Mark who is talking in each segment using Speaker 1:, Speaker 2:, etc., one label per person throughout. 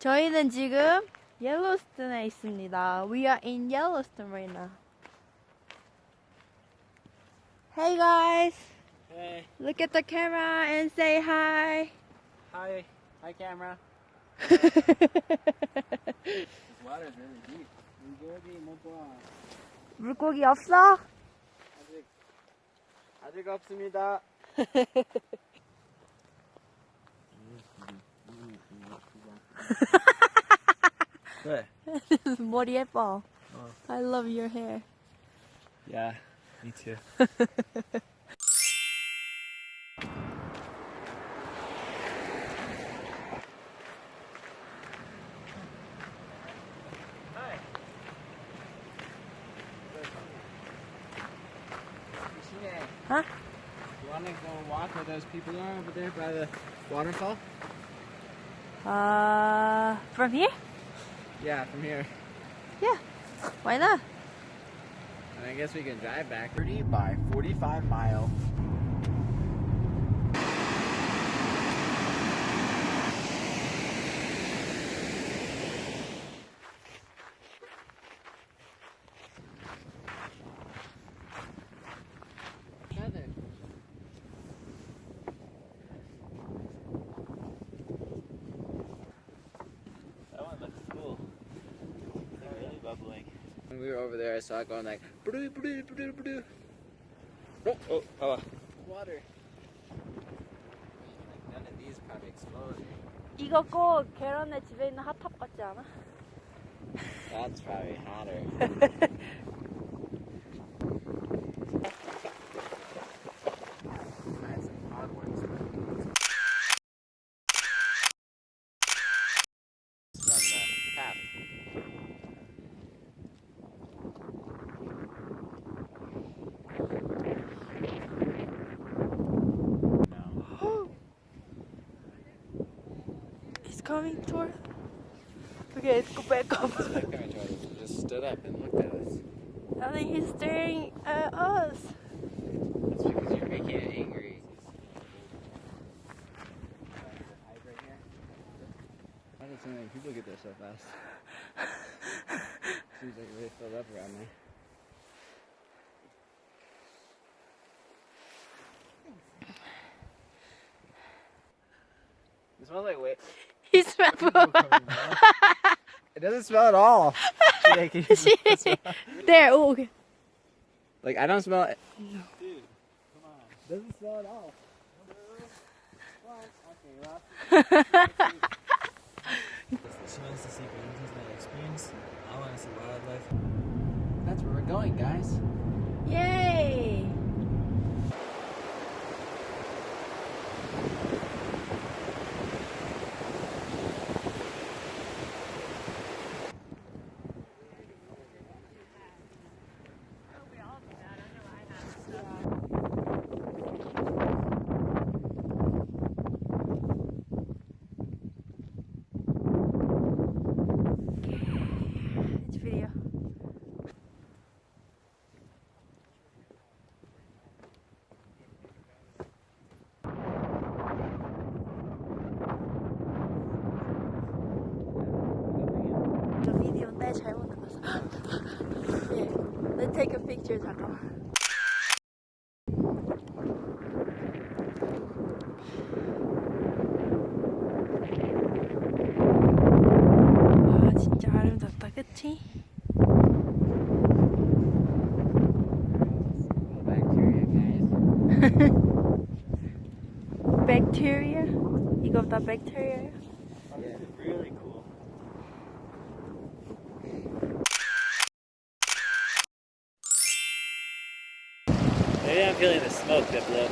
Speaker 1: 저희는 지금 옐로스톤에 있습니다. We are in Yellowstone right now. Hey guys!
Speaker 2: Hey.
Speaker 1: Look at the camera and say hi.
Speaker 2: Hi. Hi, camera. This water is really deep. 물고기 못 봐.
Speaker 1: 물고기 없어?
Speaker 2: 아직 없습니다. 왜?
Speaker 1: 머리 예뻐. I love your hair.
Speaker 2: Yeah, me too. Hi. Shinae,
Speaker 1: Huh?
Speaker 2: you want to go walk where those people are over there by the waterfall?
Speaker 1: From here?
Speaker 2: Yeah, from here.
Speaker 1: Yeah. Why not?
Speaker 2: And I guess we can drive back. 30 by 45 mile. That one looks cool. It's like really bubbling. When we were over there, I saw it going like, ba-doo, ba-doo, ba-doo, ba-doo. Oh. Water. Like none of these probably explode.
Speaker 1: 이거 꼭 계란에 집에 있는 핫탑 같지 않아?
Speaker 2: That's probably hotter. I had some odd ones. From the path.
Speaker 1: He's coming toward. Okay, let's go back up.
Speaker 2: Just stood up and looked at us.
Speaker 1: I think he's staring at us.
Speaker 2: That's because you're making it angry. Why do so many people get there so fast? Seems like it really filled up around there. It smells like wait.
Speaker 1: He smells.
Speaker 2: It doesn't smell at all.
Speaker 1: There. Oh, okay.
Speaker 2: Like I don't smell it.
Speaker 1: No.
Speaker 2: Dude, come on. It doesn't smell at all.
Speaker 3: She wants to see things she's not experienced. I want to see wildlife.
Speaker 2: That's where we're going, guys.
Speaker 1: Yay! It's video. 저 비디오인데 잘못 눌렀어. 예, let's take a picture. 잠깐만. 와, 진짜 아름답다, 그치?
Speaker 2: Bacteria, guys.
Speaker 1: Bacteria? 이거 다 bacteria?
Speaker 2: Yeah, really cool. Maybe I'm feeling the smoke that blew over.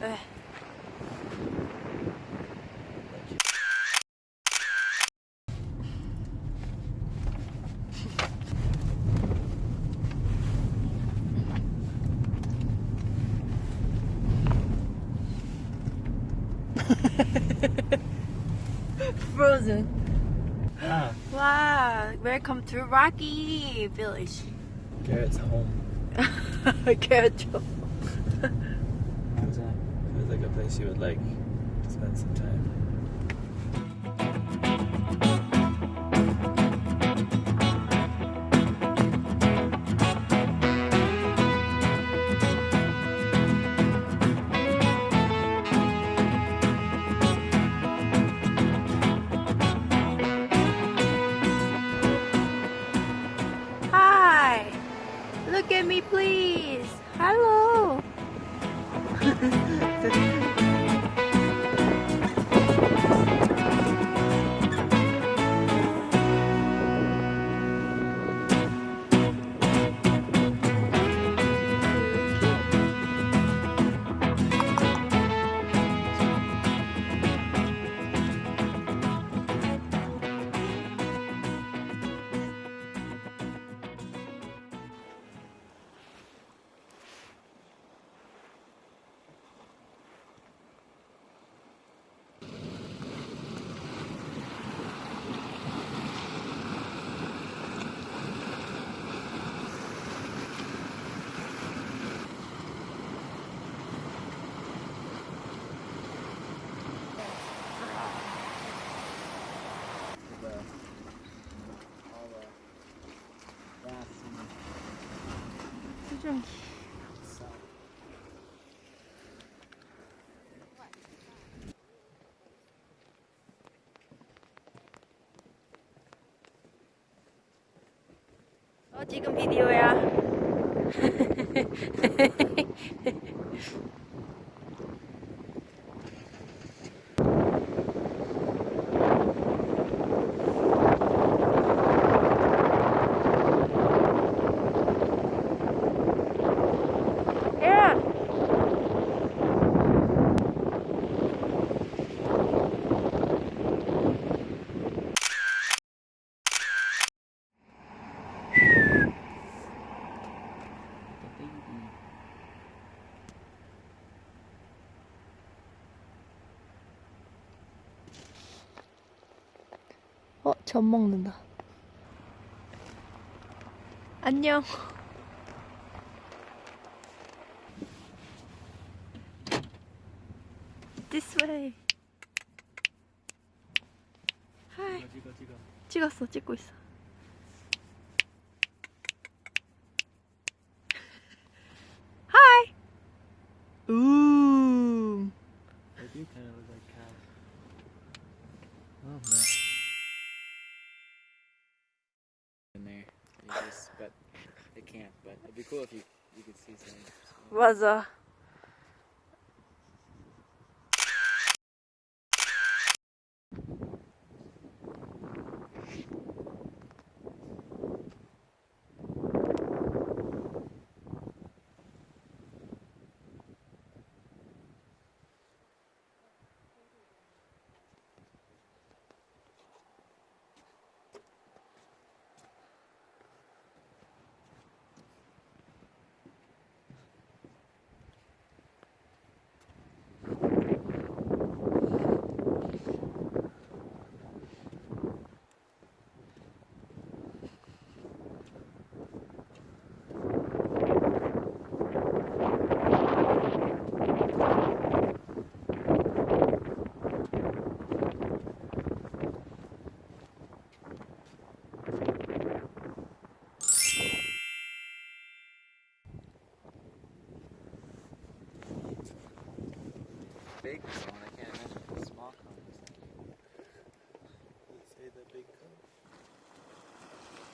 Speaker 1: 네. Frozen.
Speaker 3: Ah,
Speaker 1: Wow, welcome to Rocky Village.
Speaker 3: Garrett's home.
Speaker 1: Carrot Joe.
Speaker 3: Feels like a place you would like to spend some time.
Speaker 1: Hi, look at me please. Hello. 수증기. 지금 비디오야. 야! 젖 먹는다. 안녕. This way. Hi. 찍었어, 찍고 있어. Hi. Ooh.
Speaker 3: They do kind of look like cows. Oh man.
Speaker 2: In there. But they can't. But it'd be cool if you could see something.
Speaker 1: 맞아.
Speaker 2: Big cone. I can't imagine what the small cone is.
Speaker 3: Let's say the big cone.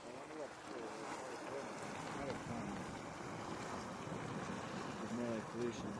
Speaker 2: I wonder what not a cone. There's more like pollution.